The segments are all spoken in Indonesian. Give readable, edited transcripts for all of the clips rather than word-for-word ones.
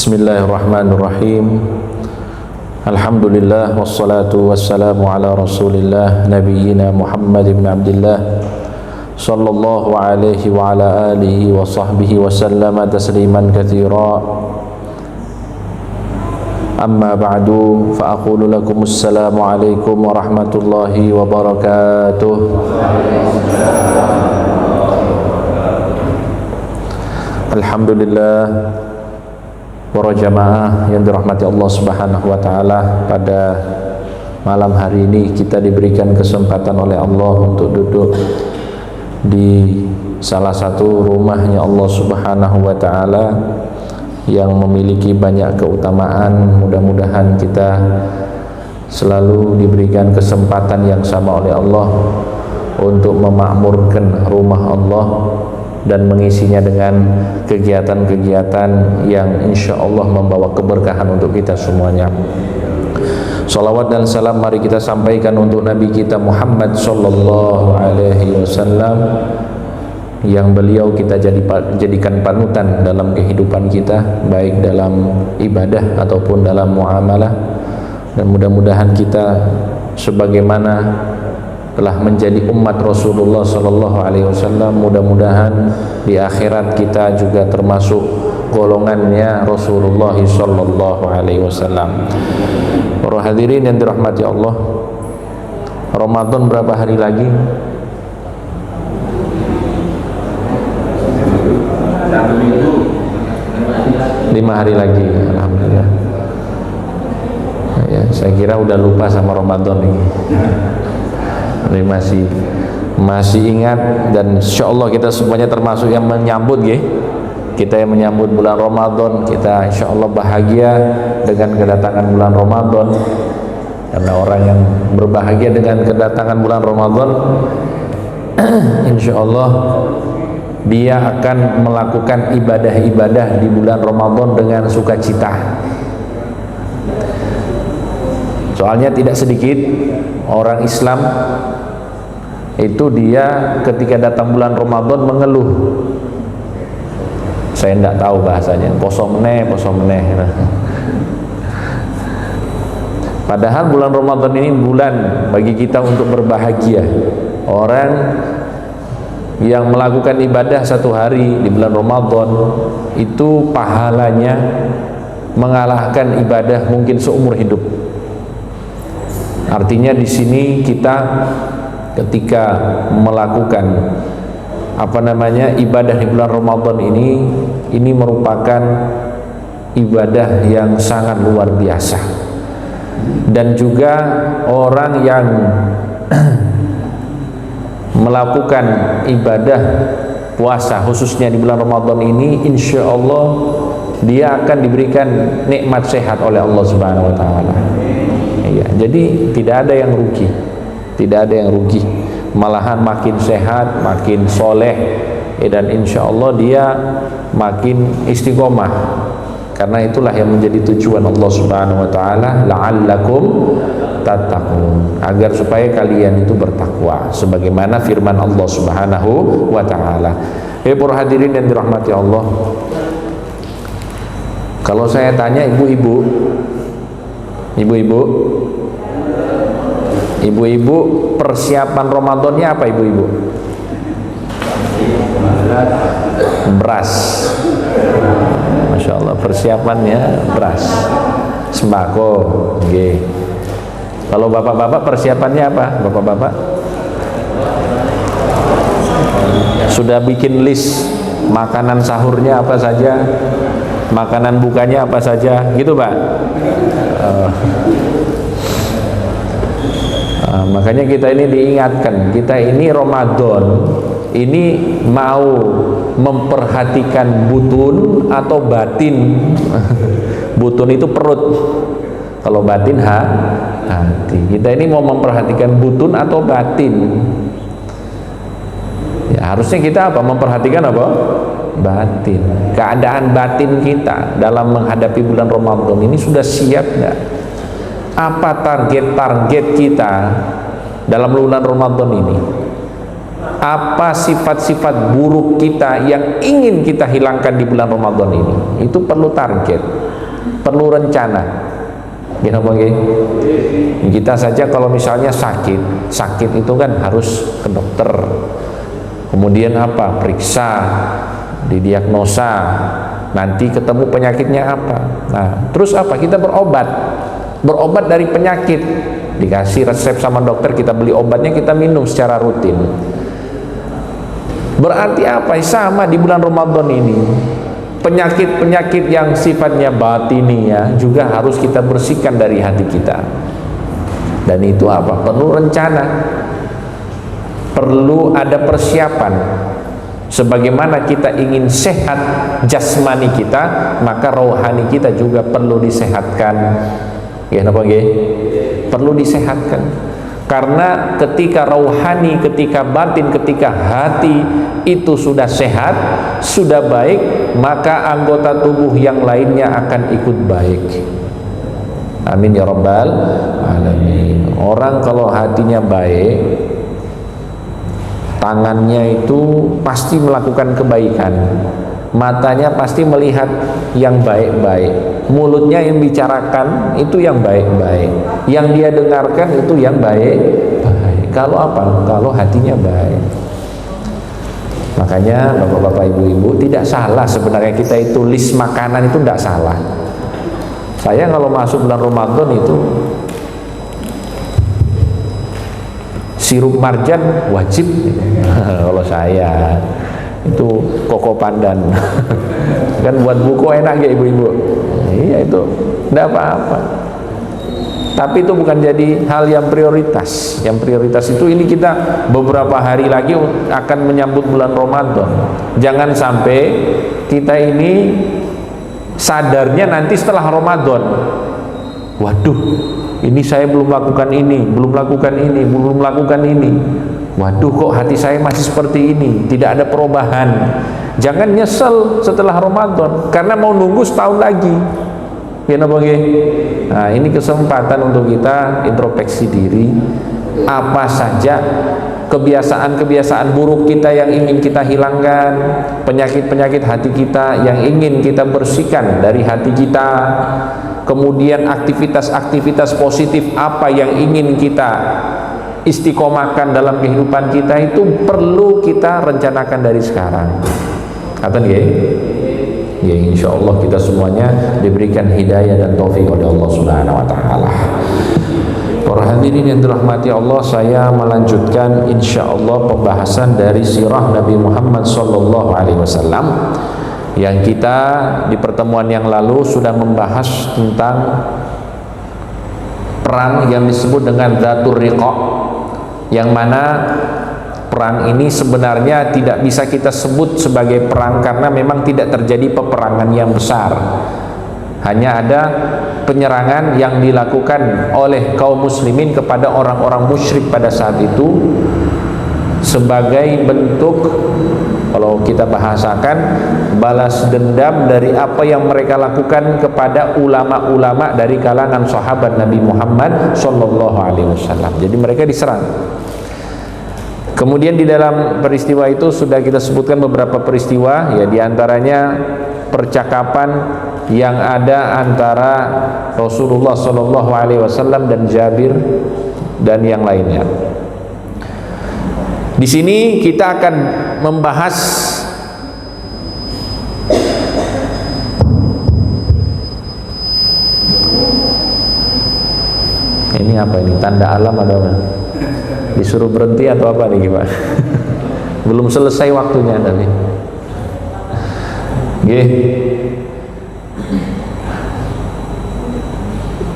Bismillahirrahmanirrahim. Alhamdulillah wassalatu wassalamu ala Rasulillah nabiyyina Muhammad ibn Abdullah sallallahu alaihi wa ala alihi wa sahbihi wa sallama tasliman katsira. Amma ba'du, fa aqulu lakum assalamu alaikum warahmatullahi wabarakatuh. Alhamdulillah, para jamaah yang dirahmati Allah Subhanahu wa taala, pada malam hari ini kita diberikan kesempatan oleh Allah untuk duduk di salah satu rumahnya Allah Subhanahu wa taala yang memiliki banyak keutamaan. Mudah-mudahan kita selalu diberikan kesempatan yang sama oleh Allah untuk memakmurkan rumah Allah dan mengisinya dengan kegiatan-kegiatan yang insya Allah membawa keberkahan untuk kita semuanya. Salawat dan salam mari kita sampaikan untuk Nabi kita Muhammad sallallahu alaihi wasallam, yang beliau kita jadikan panutan dalam kehidupan kita, baik dalam ibadah ataupun dalam muamalah. Dan mudah-mudahan kita sebagaimana telah menjadi umat Rasulullah sallallahu alaihi wasallam, mudah-mudahan di akhirat kita juga termasuk golongannya Rasulullah sallallahu alaihi wasallam. Para hadirin yang dirahmati Allah, Ramadan berapa hari lagi? 5 hari lagi, alhamdulillah. Ya, saya kira udah lupa sama Ramadan ini. Ini masih ingat, dan insyaallah kita semuanya termasuk yang menyambut ya. Kita yang menyambut bulan Ramadan, kita insyaallah bahagia dengan kedatangan bulan Ramadan. Karena orang yang berbahagia dengan kedatangan bulan Ramadan, insyaallah dia akan melakukan ibadah-ibadah di bulan Ramadan dengan sukacita. Soalnya tidak sedikit orang Islam itu dia ketika datang bulan Ramadan mengeluh. Saya tidak tahu bahasanya, poso meneh. Padahal bulan Ramadan ini bulan bagi kita untuk berbahagia. Orang yang melakukan ibadah 1 hari di bulan Ramadan itu pahalanya mengalahkan ibadah mungkin seumur hidup. Artinya di sini kita ketika melakukan ibadah di bulan Ramadan ini merupakan ibadah yang sangat luar biasa. Dan juga orang yang melakukan ibadah puasa khususnya di bulan Ramadan ini, insya Allah dia akan diberikan nikmat sehat oleh Allah Subhanahu wa taala. Ya, jadi tidak ada yang rugi, malahan makin sehat, makin soleh, dan insya Allah dia makin istiqomah. Karena itulah yang menjadi tujuan Allah Subhanahu wa taala, la'allakum tattaqun, agar supaya kalian itu bertakwa sebagaimana firman Allah Subhanahu wa taala. Para hadirin yang dirahmati Allah, kalau saya tanya ibu-ibu, persiapan Ramadannya apa ibu-ibu? Beras. Masya Allah, persiapannya beras, sembako. Okay. Kalau bapak-bapak persiapannya apa? Bapak-bapak sudah bikin list makanan sahurnya apa saja, makanan bukanya apa saja, gitu Pak? Makanya kita ini diingatkan, kita ini Ramadan ini mau memperhatikan butun atau batin. Butun itu perut, kalau batin hati. Kita ini mau memperhatikan butun atau batin. Ya, harusnya kita apa? Memperhatikan apa? Batin. Keadaan batin kita dalam menghadapi bulan Ramadan ini sudah siap enggak? Apa target kita dalam bulan Ramadan ini? apa sifat-sifat buruk kita yang ingin kita hilangkan di bulan Ramadan ini. Itu perlu target. perlu rencana. Kenapa nggih? Kita saja kalau misalnya sakit itu kan harus ke dokter. Kemudian apa? Periksa, didiagnosa, nanti ketemu penyakitnya apa. Nah, terus apa? Kita berobat dari penyakit. Dikasih resep sama dokter, kita beli obatnya, kita minum secara rutin. Berarti apa? Sama di bulan Ramadan ini. Penyakit-penyakit yang sifatnya batiniah juga harus kita bersihkan dari hati kita. Dan itu apa? Perlu rencana, perlu ada persiapan. Sebagaimana kita ingin sehat jasmani kita, maka rohani kita juga perlu disehatkan. Ya, napa nggih? Perlu disehatkan. Karena ketika rohani, ketika batin, ketika hati itu sudah sehat, sudah baik, maka anggota tubuh yang lainnya akan ikut baik. Amin ya rabbal alamin. Orang kalau hatinya baik, tangannya itu pasti melakukan kebaikan, matanya pasti melihat yang baik-baik, mulutnya yang bicarakan itu yang baik-baik, yang dia dengarkan itu yang baik-baik. Kalau apa? Kalau hatinya baik. Makanya bapak-bapak, ibu-ibu, tidak salah sebenarnya kita itu list makanan itu tidak salah. Saya kalau masuk bulan Ramadan itu sirup marjan wajib. Kalau saya itu koko pandan kan buat buku enak ya ibu-ibu. Iya, itu tidak apa-apa, tapi itu bukan jadi hal yang prioritas. Yang prioritas itu ini kita beberapa hari lagi akan menyambut bulan Ramadan. Jangan sampai kita ini sadarnya nanti setelah Ramadan, waduh, ini saya belum lakukan ini, belum lakukan ini, belum lakukan ini. Waduh, kok hati saya masih seperti ini, tidak ada perubahan. Jangan nyesel setelah Ramadan, karena mau nunggu setahun lagi. Ya, napa nggih? Nah, ini kesempatan untuk kita introspeksi diri. Apa saja kebiasaan-kebiasaan buruk kita yang ingin kita hilangkan, penyakit-penyakit hati kita yang ingin kita bersihkan dari hati kita. Kemudian aktivitas-aktivitas positif apa yang ingin kita istiqomahkan dalam kehidupan kita, itu perlu kita rencanakan dari sekarang. Kata nggih? Ya, insyaallah kita semuanya diberikan hidayah dan taufik oleh Allah Subhanahu wa taala. Para hadirin yang dirahmati Allah, saya melanjutkan insyaallah pembahasan dari sirah Nabi Muhammad sallallahu alaihi wasallam yang kita di pertemuan yang lalu sudah membahas tentang perang yang disebut dengan Dzatur Riqa, yang mana perang ini sebenarnya tidak bisa kita sebut sebagai perang karena memang tidak terjadi peperangan yang besar. Hanya ada penyerangan yang dilakukan oleh kaum muslimin kepada orang-orang musyrik pada saat itu sebagai bentuk, kalau kita bahasakan, balas dendam dari apa yang mereka lakukan kepada ulama-ulama dari kalangan sahabat Nabi Muhammad sallallahu alaihi wasallam. Jadi mereka diserang. Kemudian di dalam peristiwa itu sudah kita sebutkan beberapa peristiwa, ya, diantaranya percakapan yang ada antara Rasulullah sallallahu alaihi wasallam dan Jabir dan yang lainnya. Di sini kita akan membahas ini apa ini, tanda alam atau apa? Disuruh berhenti atau apa nih gimana? Belum selesai waktunya tadi. Nggih.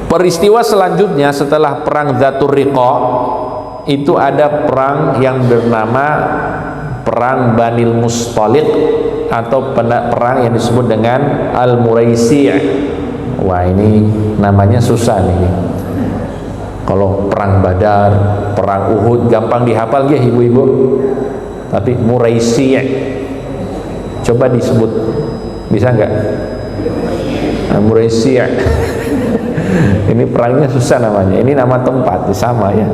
Peristiwa selanjutnya setelah perang Dzatur Riqa itu ada perang yang bernama perang Banil Mustaliq atau perang yang disebut dengan Al-Muraisi'. Wah, ini namanya susah nih. Kalau perang Badar, perang Uhud gampang dihafal ya ibu-ibu. Tapi Muraisi', coba disebut, bisa nggak? Muraisi'. Ini perangnya susah namanya. Ini nama tempat, sama ya.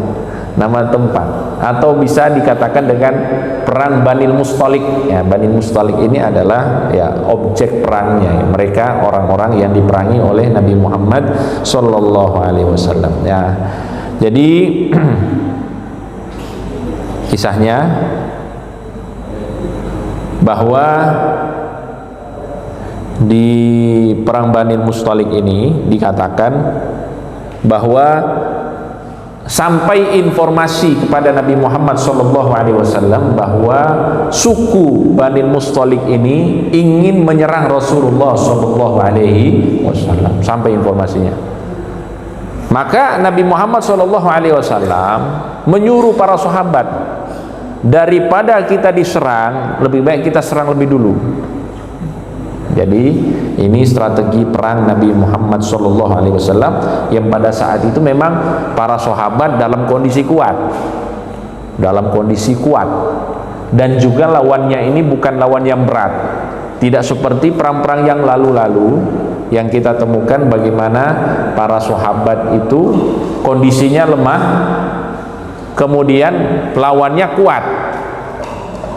Nama tempat. atau bisa dikatakan dengan perang Banil Mustalik. Ya, Banil Mustalik ini adalah ya objek perangnya. Mereka orang-orang yang diperangi oleh Nabi Muhammad sallallahu alaihi wasallam. Ya. Jadi kisahnya bahwa di perang Banil Mustalik ini dikatakan bahwa sampai informasi kepada Nabi Muhammad SAW bahwa suku Banil Mustalik ini ingin menyerang Rasulullah SAW. Sampai informasinya. Maka Nabi Muhammad SAW menyuruh para sahabat, daripada kita diserang, lebih baik kita serang lebih dulu. Jadi ini strategi perang Nabi Muhammad SAW yang pada saat itu memang para sahabat dalam kondisi kuat, dan juga lawannya ini bukan lawan yang berat, tidak seperti perang-perang yang lalu-lalu yang kita temukan bagaimana para sahabat itu kondisinya lemah, kemudian lawannya kuat.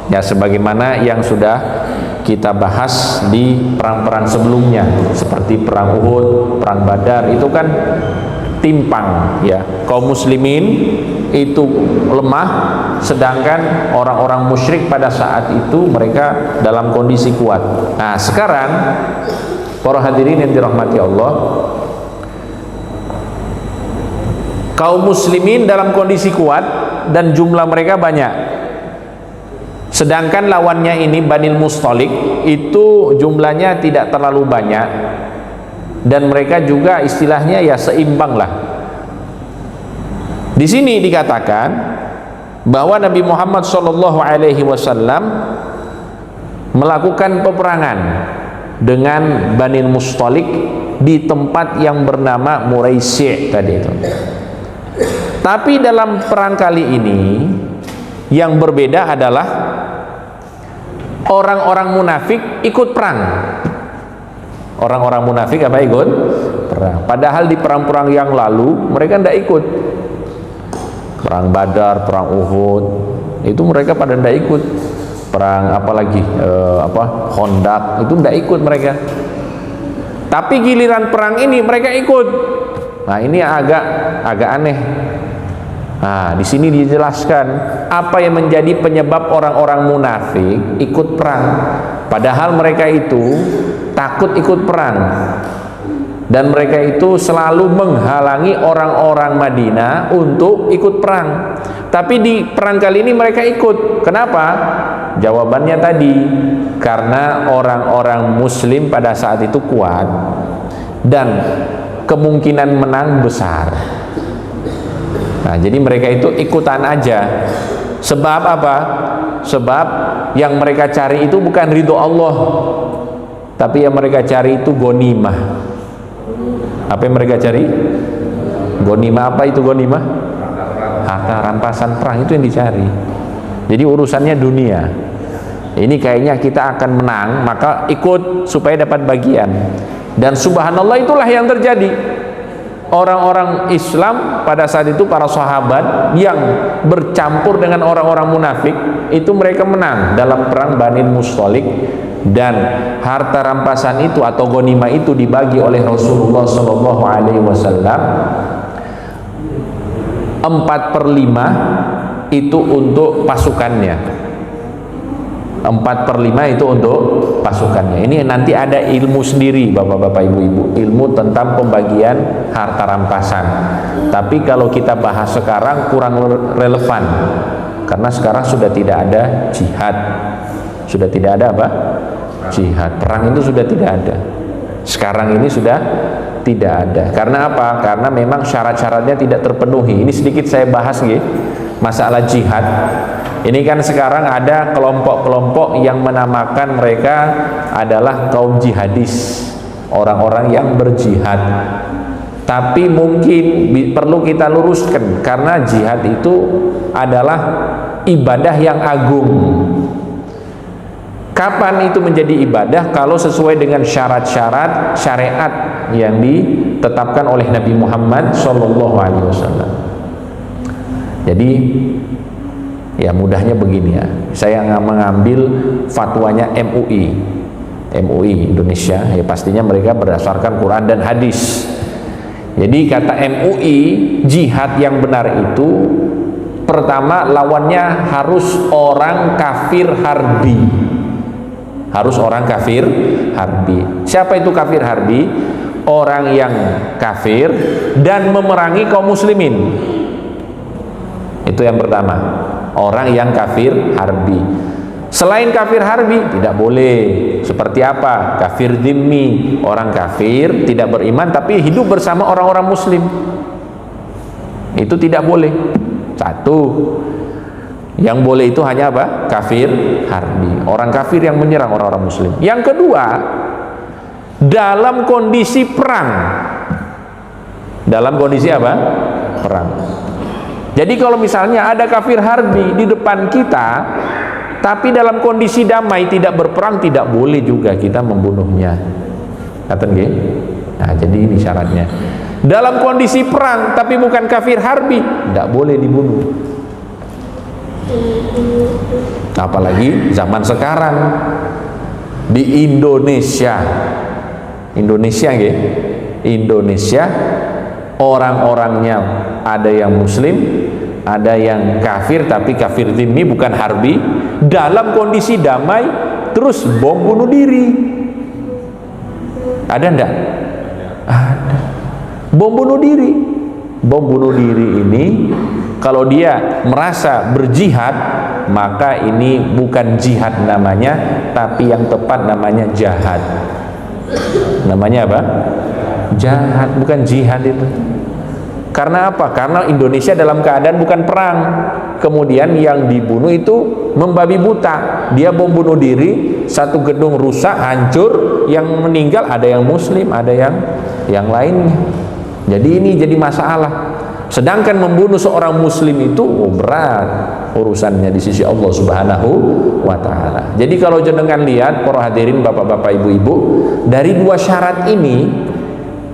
Ya, sebagaimana yang sudah kita bahas di perang-perang sebelumnya, seperti perang Uhud, perang Badar, itu kan timpang ya. Kaum muslimin itu lemah, sedangkan orang-orang musyrik pada saat itu mereka dalam kondisi kuat. Nah, sekarang para hadirin yang dirahmati Allah, kaum muslimin dalam kondisi kuat dan jumlah mereka banyak. Sedangkan lawannya ini Banil Mustalik itu jumlahnya tidak terlalu banyak, dan mereka juga istilahnya ya seimbang lah. Di sini dikatakan bahwa Nabi Muhammad SAW melakukan peperangan dengan Banil Mustalik di tempat yang bernama Muraisi' tadi itu. Tapi dalam perang kali ini yang berbeda adalah orang-orang munafik ikut perang. Orang-orang munafik apa ikut perang? Padahal di perang-perang yang lalu mereka tidak ikut. Perang Badar, perang Uhud, itu mereka pada tidak ikut. Perang apalagi Khandaq, itu tidak ikut mereka. Tapi giliran perang ini mereka ikut. Nah, ini agak aneh. Nah, di sini dijelaskan apa yang menjadi penyebab orang-orang munafik ikut perang. Padahal mereka itu takut ikut perang, dan mereka itu selalu menghalangi orang-orang Madinah untuk ikut perang. Tapi di perang kali ini mereka ikut. Kenapa? Jawabannya tadi, karena orang-orang muslim pada saat itu kuat dan kemungkinan menang besar. Nah, jadi mereka itu ikutan aja. Sebab apa? Sebab yang mereka cari itu bukan ridho Allah, tapi yang mereka cari itu ghanimah. Apa yang mereka cari? Ghanimah. Apa itu ghanimah? Harta rampasan perang, itu yang dicari. Jadi urusannya dunia. Ini kayaknya kita akan menang, maka ikut supaya dapat bagian. Dan subhanallah, itulah yang terjadi. Orang-orang Islam pada saat itu, para sahabat yang bercampur dengan orang-orang munafik, itu mereka menang dalam perang Banil Mustalik, dan harta rampasan itu atau ghanimah itu dibagi oleh Rasulullah SAW 4/5 itu untuk pasukannya. 4/5 itu untuk pasukannya. Ini nanti ada ilmu sendiri, bapak-bapak, ibu-ibu, ilmu tentang pembagian harta rampasan. Tapi kalau kita bahas sekarang kurang relevan, karena sekarang sudah tidak ada jihad. Sudah tidak ada apa? Jihad. Perang itu sudah tidak ada. Sekarang ini sudah tidak ada. Karena apa? Karena memang syarat-syaratnya tidak terpenuhi. Ini sedikit saya bahas masalah jihad. Ini kan sekarang ada kelompok-kelompok yang menamakan mereka adalah kaum jihadis, orang-orang yang berjihad. Tapi mungkin perlu kita luruskan, karena jihad itu adalah ibadah yang agung. Kapan itu menjadi ibadah? Kalau sesuai dengan syarat-syarat syariat yang ditetapkan oleh Nabi Muhammad SAW. Jadi Ya mudahnya begini ya, saya mengambil fatwanya MUI Indonesia, ya pastinya mereka berdasarkan Quran dan hadis. Jadi kata MUI, jihad yang benar itu pertama lawannya harus orang kafir harbi. Harus orang kafir harbi. Siapa itu kafir harbi? Orang yang kafir dan memerangi kaum muslimin. Itu yang pertama, orang yang kafir harbi. Selain kafir harbi tidak boleh. Seperti apa? Kafir dhimmi, orang kafir tidak beriman tapi hidup bersama orang-orang muslim. Itu tidak boleh. Satu. Yang boleh itu hanya apa? Kafir harbi, orang kafir yang menyerang orang-orang muslim. Yang kedua, dalam kondisi perang. Dalam kondisi apa? Perang. Jadi kalau misalnya ada kafir harbi di depan kita, tapi dalam kondisi damai tidak berperang, tidak boleh juga kita membunuhnya. Kata nggih? Nah, jadi ini syaratnya. Dalam kondisi perang tapi bukan kafir harbi, tidak boleh dibunuh. Apalagi zaman sekarang di Indonesia nggih. Indonesia orang-orangnya ada yang muslim, ada yang kafir tapi kafir dhimmi bukan harbi, dalam kondisi damai terus bom bunuh diri. Ada enggak? Ada. Bom bunuh diri. Bom bunuh diri ini kalau dia merasa berjihad, maka ini bukan jihad namanya, tapi yang tepat namanya jahad. Namanya apa? Jahad, bukan jihad itu. Karena apa? Karena Indonesia dalam keadaan bukan perang. Kemudian yang dibunuh itu membabi buta. Dia bom bunuh diri, satu gedung rusak, hancur, yang meninggal ada yang muslim, ada yang lainnya. Jadi ini jadi masalah. Sedangkan membunuh seorang muslim itu berat urusannya di sisi Allah Subhanahu wa taala. Jadi kalau jenengan lihat para hadirin bapak-bapak ibu-ibu, dari dua syarat ini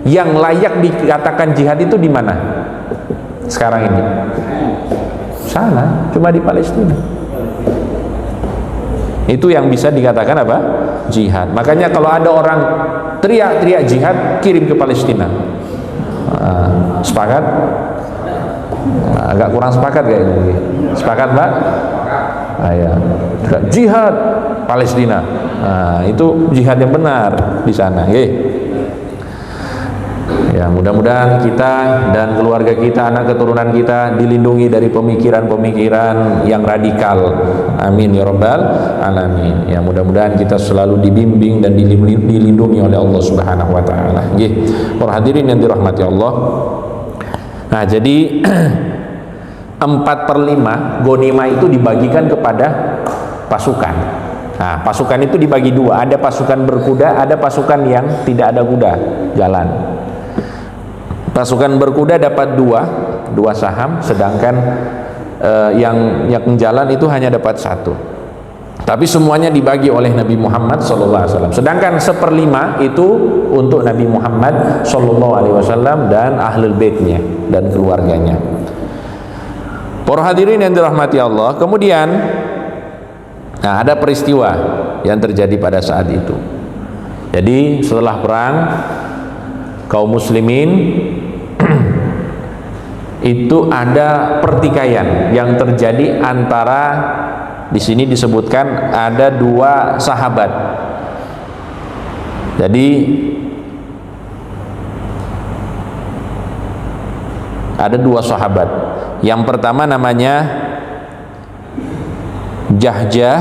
yang layak dikatakan jihad itu di mana? Sekarang ini. Sana, cuma di Palestina. Itu yang bisa dikatakan apa? Jihad. Makanya kalau ada orang teriak-teriak jihad, kirim ke Palestina. Sepakat? Agak kurang sepakat kayaknya. Sepakat, Mbak? Ya. Jihad Palestina. Itu jihad yang benar di sana. Ya, mudah-mudahan kita dan keluarga kita, anak keturunan kita dilindungi dari pemikiran-pemikiran yang radikal. Amin ya rabbal alamin. Ya, mudah-mudahan kita selalu dibimbing dan dilindungi oleh Allah Subhanahu wa taala. Nggih, para hadirin yang dirahmati Allah. Nah, jadi 4/5 ghanimah itu dibagikan kepada pasukan. Nah, pasukan itu dibagi dua, ada pasukan berkuda, ada pasukan yang tidak ada kuda, jalan. Pasukan berkuda dapat dua saham, sedangkan yang jalan itu hanya dapat satu. Tapi semuanya dibagi oleh Nabi Muhammad SAW. Sedangkan 1/5 itu untuk Nabi Muhammad SAW dan ahlul baitnya dan keluarganya. Para hadirin yang dirahmati Allah, kemudian ada peristiwa yang terjadi pada saat itu. Jadi setelah perang, kaum muslimin itu ada pertikaian yang terjadi antara, di sini disebutkan ada dua sahabat. Jadi ada dua sahabat. Yang pertama namanya Jahjah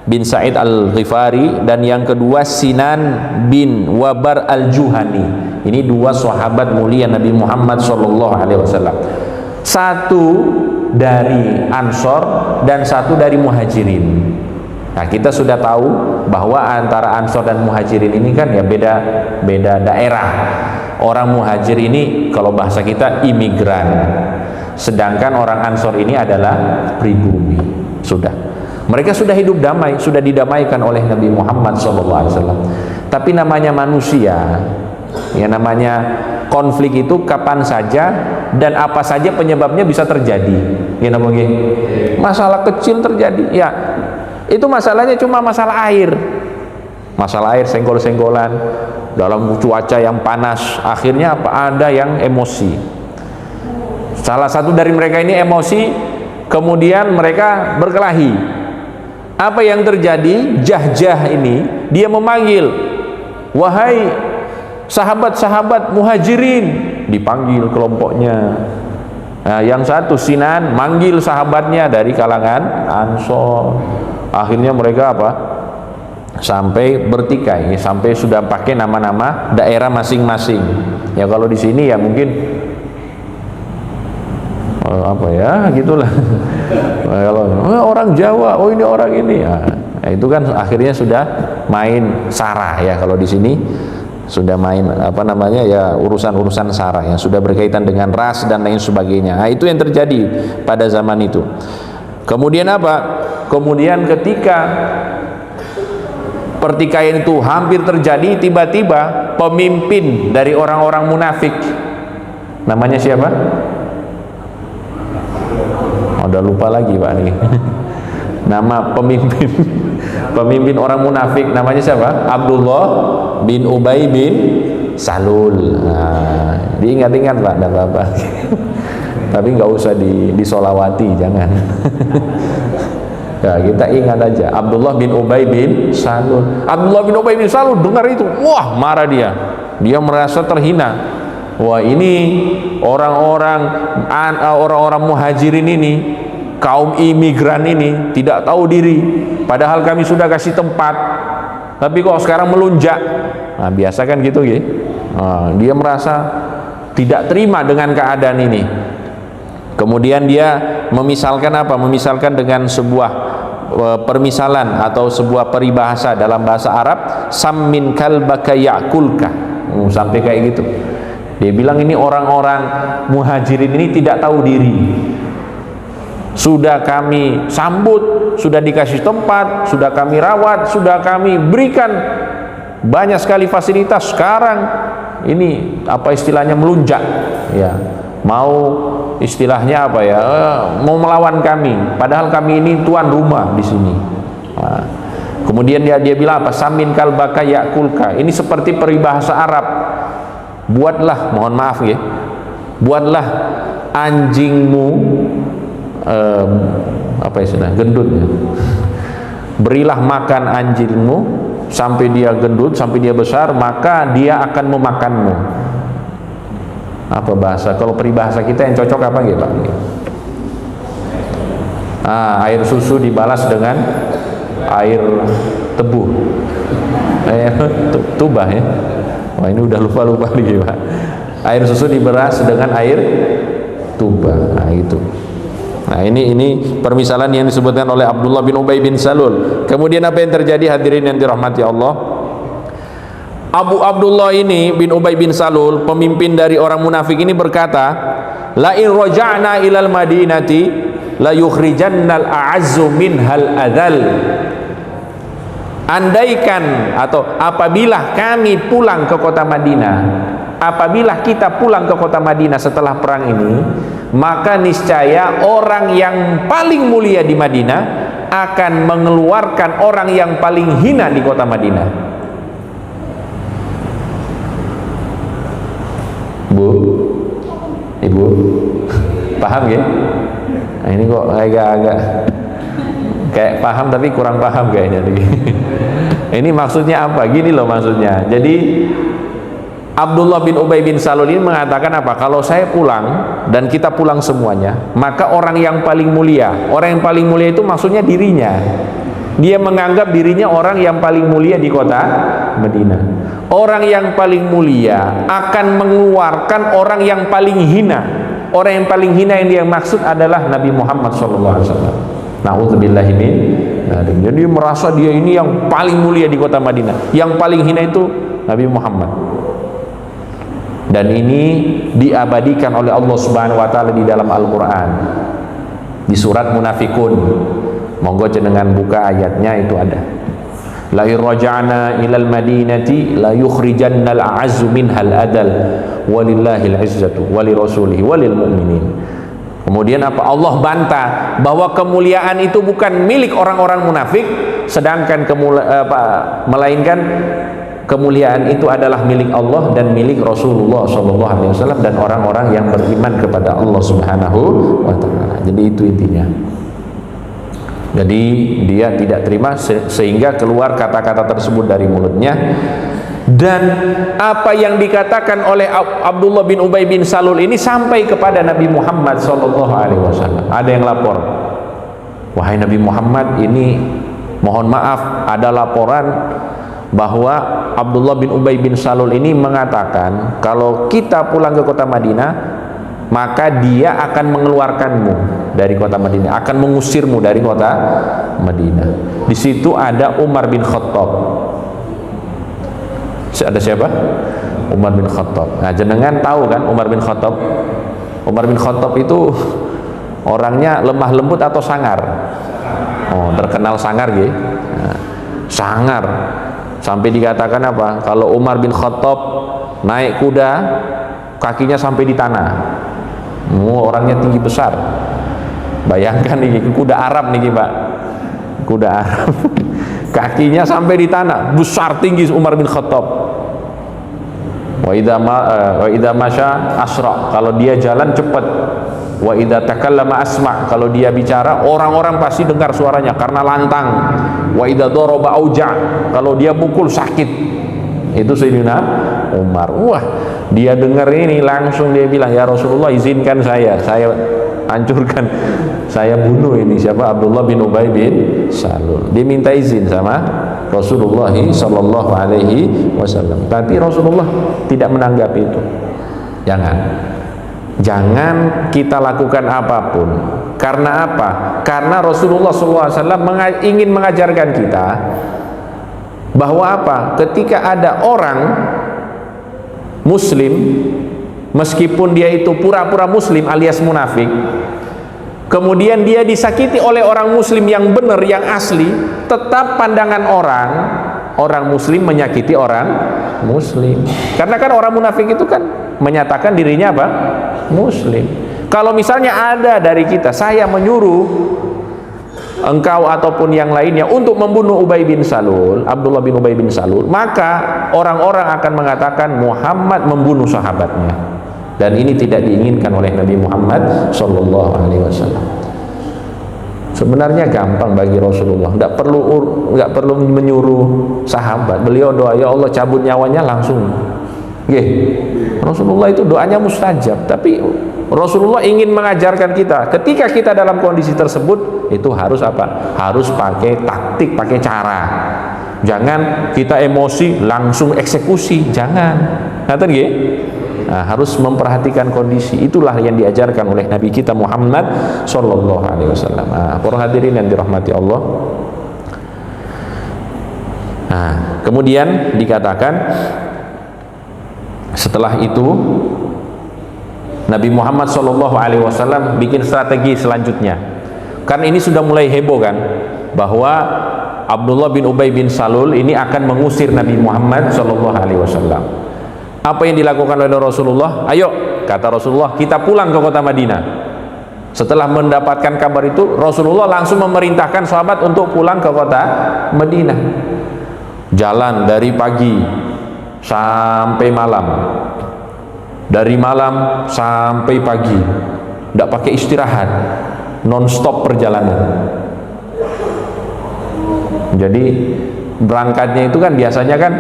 bin Sa'id al-Ghifari, dan yang kedua Sinan bin Wabar al-Juhani. Ini dua sahabat mulia Nabi Muhammad SAW. Satu dari Ansor dan satu dari Muhajirin. Nah, kita sudah tahu bahwa antara Ansor dan Muhajirin ini kan ya beda daerah. Orang Muhajir ini kalau bahasa kita imigran, sedangkan orang Ansor ini adalah pribumi. Mereka sudah hidup damai, sudah didamaikan oleh Nabi Muhammad SAW. Tapi namanya manusia, Ya, namanya konflik itu kapan saja dan apa saja penyebabnya bisa terjadi. Ya, namanya masalah kecil terjadi. Ya, itu masalahnya cuma masalah air. Masalah air, senggol-senggolan dalam cuaca yang panas. Akhirnya apa? Ada yang emosi. Salah satu dari mereka ini emosi, kemudian mereka berkelahi. Apa yang terjadi? Jahjah ini dia memanggil, wahai sahabat-sahabat muhajirin, dipanggil kelompoknya. Nah, yang satu Sinan manggil sahabatnya dari kalangan Ansor. Akhirnya mereka apa? Sampai bertikai, sampai sudah pakai nama-nama daerah masing-masing. Ya kalau di sini ya mungkin apa ya gitulah. Kalau orang Jawa, oh ini orang ini. Nah, itu kan akhirnya sudah main sara ya. Kalau di sini sudah main apa namanya ya, urusan-urusan sara yang sudah berkaitan dengan ras dan lain sebagainya. Nah, itu yang terjadi pada zaman itu. Kemudian apa? Kemudian ketika pertikaian itu hampir terjadi, tiba-tiba pemimpin dari orang-orang munafik, namanya siapa? Udah lupa lagi Pak nih. Nama pemimpin orang munafik namanya siapa? Abdullah bin Ubay bin Salul. Nah, diingat-ingat Pak, dan Bapak. Tapi nggak usah disolawati, jangan. Ya, kita ingat aja Abdullah bin Ubay bin Salul. Abdullah bin Ubay bin Salul dengar itu, wah marah dia. Dia merasa terhina. Wah, ini orang-orang muhajirin ini, kaum imigran ini tidak tahu diri. Padahal kami sudah kasih tempat, tapi kok sekarang melunjak. Nah, biasa kan gitu ya. Nah, dia merasa tidak terima dengan keadaan ini. Kemudian dia memisalkan apa? Memisalkan dengan sebuah permisalan atau sebuah peribahasa dalam bahasa Arab, sammin kalbaka ya'kulka. Sampai kayak gitu. Dia bilang ini orang-orang muhajirin ini tidak tahu diri. Sudah kami sambut, sudah dikasih tempat, sudah kami rawat, sudah kami berikan banyak sekali fasilitas. Sekarang ini apa istilahnya, melunjak ya, mau istilahnya apa ya, mau melawan kami, padahal kami ini tuan rumah di sini. Nah, kemudian dia bilang apa? Samin kalbaka yakulka. Ini seperti peribahasa Arab. Buatlah, mohon maaf ya, buatlah anjingmu apa istilahnya, gendut ya. Berilah makan anjingmu sampai dia gendut, sampai dia besar, maka dia akan memakanmu. Apa bahasa, kalau peribahasa kita yang cocok apa gitu Pak? Air susu dibalas dengan air tebu, tubah ya. Wah, ini udah lupa lagi Pak. Air susu diberas dengan air tubah. Nah itu. Nah ini permisalan yang disebutkan oleh Abdullah bin Ubay bin Salul. Kemudian apa yang terjadi hadirin yang dirahmati Allah? Abu Abdullah ini bin Ubay bin Salul, pemimpin dari orang munafik ini berkata, la in raja'na ilal madinati la yukhrijannal a'azzu minhal adzal. Andaikan atau apabila kami pulang ke kota Madinah, apabila kita pulang ke kota Madinah setelah perang ini, maka niscaya orang yang paling mulia di Madinah akan mengeluarkan orang yang paling hina di kota Madinah. Bu, Ibu, paham ya? Nah, ini kok agak-agak kayak paham tapi kurang paham kayaknya. Ini maksudnya apa? Gini loh maksudnya. Jadi Abdullah bin Ubay bin Salul ini mengatakan apa? Kalau saya pulang dan kita pulang semuanya, maka orang yang paling mulia, orang yang paling mulia itu maksudnya dirinya. Dia menganggap dirinya orang yang paling mulia di kota Madinah. Orang yang paling mulia akan mengeluarkan orang yang paling hina. Orang yang paling hina yang dia maksud adalah Nabi Muhammad SAW. Na'udzubillahi min. Jadi merasa dia ini yang paling mulia di kota Madinah. Yang paling hina itu Nabi Muhammad. Dan ini diabadikan oleh Allah Subhanahu wa taala di dalam Al-Qur'an. Di surat Munafikun. Monggo jenengan buka ayatnya, itu ada. la irja'na ilal madinati la yukhrijannal a'azzu minhal adal walillahil izzatu walirasulihi walil mu'minin. Kemudian apa? Allah bantah bahwa kemuliaan itu bukan milik orang-orang munafik, sedangkan melainkan kemuliaan itu adalah milik Allah dan milik Rasulullah SAW dan orang-orang yang beriman kepada Allah Subhanahu wa ta'ala. Jadi itu intinya. Jadi dia tidak terima sehingga keluar kata-kata tersebut dari mulutnya. Dan apa yang dikatakan oleh Abdullah bin Ubay bin Salul ini sampai kepada Nabi Muhammad SAW. Ada yang lapor, wahai Nabi Muhammad, ini mohon maaf, ada laporan bahwa Abdullah bin Ubay bin Salul ini mengatakan kalau kita pulang ke kota Madinah maka dia akan mengeluarkanmu dari kota Madinah, akan mengusirmu dari kota Madinah. Di situ ada Umar bin Khattab. Ada siapa? Umar bin Khattab. Nah, jenengan tahu kan Umar bin Khattab? Umar bin Khattab itu orangnya lemah lembut atau sangar? Oh, terkenal sangar ya. Nah, sangar. Sampai dikatakan apa? Kalau Umar bin Khattab naik kuda, kakinya sampai di tanah. Orangnya tinggi besar. Bayangkan nih, kuda Arab nih Pak, kuda Arab. Kakinya sampai di tanah, besar tinggi Umar bin Khattab. Wa idza masya asra, kalau dia jalan cepat. Wa idza takallama asma, kalau dia bicara orang-orang pasti dengar suaranya karena lantang. Wa idza daraba auja, kalau dia pukul sakit. Itu Sayyidina Umar. Wah, dia dengar ini langsung dia bilang, ya Rasulullah, izinkan saya hancurkan, saya bunuh ini siapa? Abdullah bin Ubay bin Salul. Dia minta izin sama Rasulullah sallallahu alaihi wasallam. Tapi Rasulullah tidak menanggapi itu. Jangan kita lakukan apapun. Karena apa? Karena Rasulullah sallallahu alaihi wasallam ingin mengajarkan kita bahwa apa? Ketika ada orang muslim, meskipun dia itu pura-pura muslim alias munafik, kemudian dia disakiti oleh orang muslim yang benar, yang asli, tetap pandangan orang muslim menyakiti orang muslim. Karena kan orang munafik itu kan menyatakan dirinya apa? Muslim. Kalau misalnya ada dari kita, saya menyuruh engkau ataupun yang lainnya untuk membunuh Ubay bin Salul, Abdullah bin Ubay bin Salul, maka orang-orang akan mengatakan Muhammad membunuh sahabatnya, dan ini tidak diinginkan oleh Nabi Muhammad sallallahu alaihi wasallam. Sebenarnya gampang bagi Rasulullah, nggak perlu menyuruh sahabat. Beliau doa, ya Allah cabut nyawanya langsung. Rasulullah itu doanya mustajab. Tapi Rasulullah ingin mengajarkan kita, ketika kita dalam kondisi tersebut, itu harus apa? Harus pakai taktik, pakai cara. Jangan kita emosi langsung eksekusi, jangan. Ngerti nggih? Nah, harus memperhatikan kondisi. Itulah yang diajarkan oleh Nabi kita Muhammad sallallahu alaihi wasallam. Nah, para hadirin yang dirahmati Allah. Nah, kemudian dikatakan setelah itu Nabi Muhammad sallallahu alaihi wasallam bikin strategi selanjutnya. Karena ini sudah mulai heboh kan, bahwa Abdullah bin Ubay bin Salul ini akan mengusir Nabi Muhammad sallallahu alaihi wasallam. Apa yang dilakukan oleh Rasulullah? Ayo, kata Rasulullah, kita pulang ke kota Madinah. Setelah mendapatkan kabar itu, Rasulullah langsung memerintahkan sahabat untuk pulang ke kota Madinah. Jalan dari pagi sampai malam, dari malam sampai pagi, tidak pakai istirahat, non-stop perjalanan. Jadi berangkatnya itu kan biasanya kan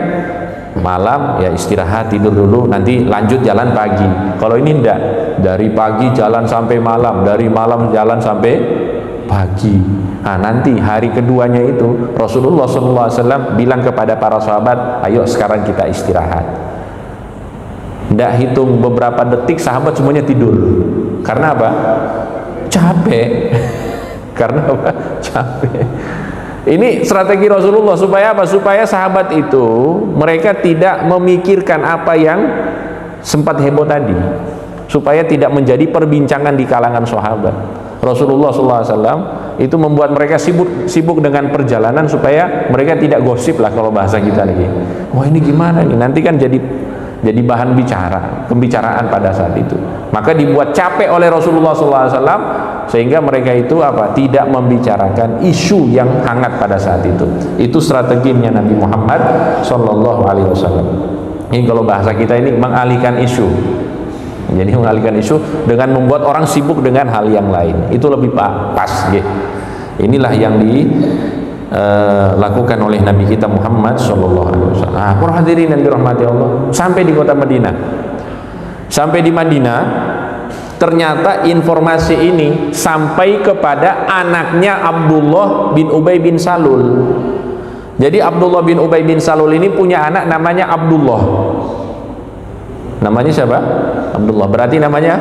malam ya istirahat, tidur dulu, nanti lanjut jalan pagi. Kalau ini enggak, dari pagi jalan sampai malam, dari malam jalan sampai pagi. Nah, nanti hari keduanya itu Rasulullah SAW bilang kepada para sahabat, ayo sekarang kita istirahat. Tidak hitung beberapa detik, sahabat semuanya tidur. Karena apa? Capek. Karena apa? Capek. Ini strategi Rasulullah supaya apa? Supaya sahabat itu mereka tidak memikirkan apa yang sempat heboh tadi, supaya tidak menjadi perbincangan di kalangan sahabat. Rasulullah SAW itu membuat mereka sibuk dengan perjalanan supaya mereka tidak gosip lah kalau bahasa kita nih. Wah ini gimana nih? Nanti kan jadi bahan pembicaraan pada saat itu. Maka dibuat capek oleh Rasulullah SAW sehingga mereka itu tidak membicarakan isu yang hangat pada saat itu. Itu strateginya Nabi Muhammad SAW. Ini kalau bahasa kita ini mengalihkan isu. Jadi mengalihkan isu dengan membuat orang sibuk dengan hal yang lain. Itu lebih pas. Inilah yang dilakukan oleh Nabi kita Muhammad SAW. Para hadirin yang dirahmati Allah, sampai di kota Madinah. Sampai di Madinah, ternyata informasi ini sampai kepada anaknya Abdullah bin Ubay bin Salul. Jadi Abdullah bin Ubay bin Salul ini punya anak namanya Abdullah. Namanya siapa? Abdullah. Berarti namanya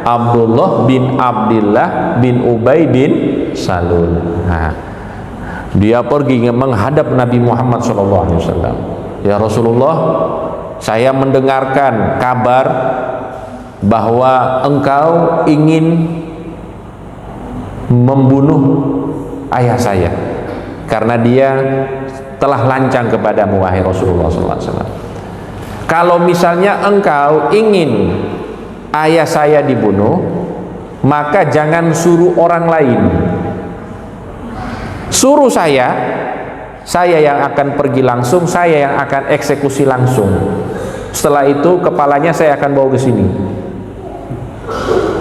Abdullah bin Abdillah bin Ubay bin Salul. Dia pergi menghadap Nabi Muhammad SAW. Ya Rasulullah, saya mendengarkan kabar bahwa engkau ingin membunuh ayah saya karena dia telah lancang kepadamu, wahai Rasulullah SAW. Kalau misalnya engkau ingin ayah saya dibunuh, maka jangan suruh orang lain, suruh saya yang akan pergi langsung, saya yang akan eksekusi langsung. Setelah itu kepalanya saya akan bawa ke sini.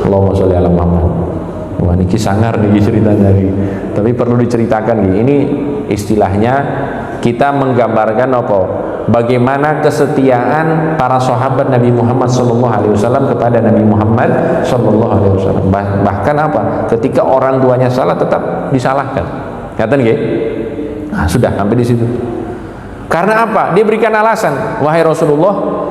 Allahumma sholli ala Muhammad. Wah ini sangar nih ceritanya nih. Tapi perlu diceritakan nih. Ini istilahnya kita menggambarkan bagaimana kesetiaan para sahabat Nabi Muhammad SAW kepada Nabi Muhammad SAW. Bahkan ketika orang tuanya salah tetap disalahkan. Kata nih, sudah sampai di situ. Karena dia berikan alasan, wahai Rasulullah,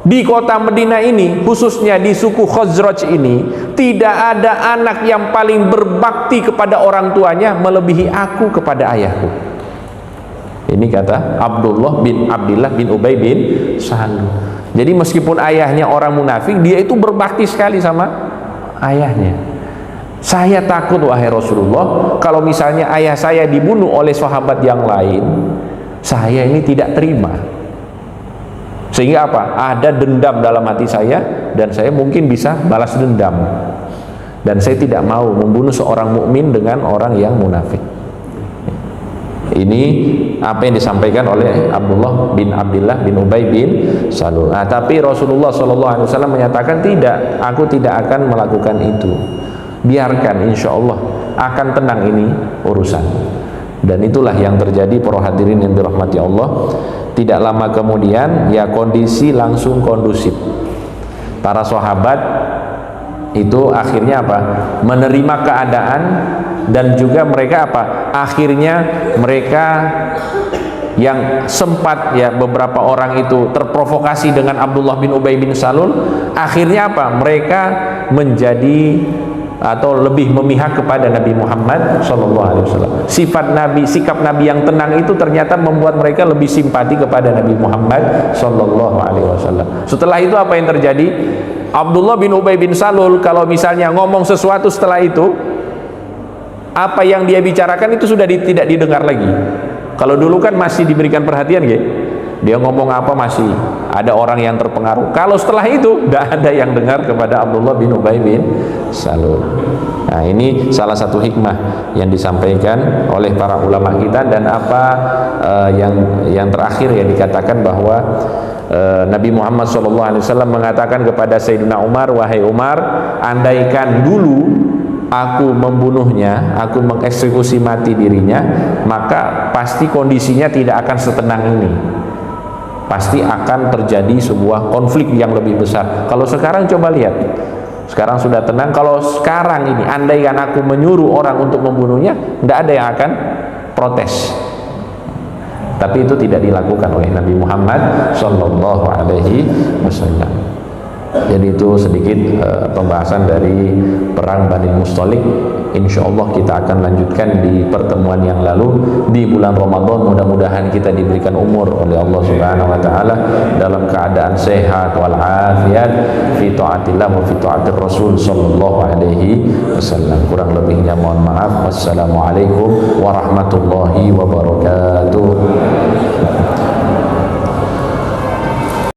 di kota Madinah ini, khususnya di suku Khazraj ini, tidak ada anak yang paling berbakti kepada orang tuanya melebihi aku kepada ayahku. Ini kata Abdullah bin Abdillah bin Ubay bin Salul. Jadi meskipun ayahnya orang munafik, dia itu berbakti sekali sama ayahnya. Saya takut wahai Rasulullah, kalau misalnya ayah saya dibunuh oleh sahabat yang lain, saya ini tidak terima. Sehingga ada dendam dalam hati saya, dan saya mungkin bisa balas dendam. Dan saya tidak mau membunuh seorang mukmin dengan orang yang munafik. Ini apa yang disampaikan oleh Abdullah bin Abdillah bin Ubay bin Salul. Tapi Rasulullah SAW menyatakan tidak, aku tidak akan melakukan itu. Biarkan, insya Allah akan tenang ini urusan. Dan itulah yang terjadi, para hadirin yang dirahmati Allah. Tidak lama kemudian ya kondisi langsung kondusif. Para sahabat itu akhirnya menerima keadaan, dan juga mereka akhirnya mereka yang sempat beberapa orang itu terprovokasi dengan Abdullah bin Ubay bin Salul, akhirnya mereka menjadi atau lebih memihak kepada Nabi Muhammad SAW. Sikap Nabi yang tenang itu ternyata membuat mereka lebih simpati kepada Nabi Muhammad SAW. Setelah itu apa yang terjadi? Abdullah bin Ubay bin Salul kalau misalnya ngomong sesuatu setelah itu, apa yang dia bicarakan itu sudah tidak didengar lagi. Kalau dulu kan masih diberikan perhatian, dia ngomong masih ada orang yang terpengaruh. Kalau setelah itu tidak ada yang dengar kepada Abdullah bin Ubay bin Salul. Nah ini salah satu hikmah yang disampaikan oleh para ulama kita. Dan yang terakhir yang dikatakan bahwa Nabi Muhammad SAW mengatakan kepada Sayyidina Umar, wahai Umar, andaikan dulu aku membunuhnya, aku mengeksekusi mati dirinya, maka pasti kondisinya tidak akan setenang ini. Pasti akan terjadi sebuah konflik yang lebih besar. Kalau sekarang coba lihat, sekarang sudah tenang. Kalau sekarang ini andaikan aku menyuruh orang untuk membunuhnya, tidak ada yang akan protes. Tapi itu tidak dilakukan oleh Nabi Muhammad SAW. Jadi itu sedikit pembahasan dari perang Bani Mustalik insyaallah kita akan lanjutkan di pertemuan yang lalu di bulan Ramadan. Mudah-mudahan kita diberikan umur oleh Allah Subhanahu wa taala dalam keadaan sehat wal afiat fi taatillah wa fi taatir Rasul sallallahu alaihi wasallam. Kurang lebihnya mohon maaf. Wassalamualaikum warahmatullahi wabarakatuh.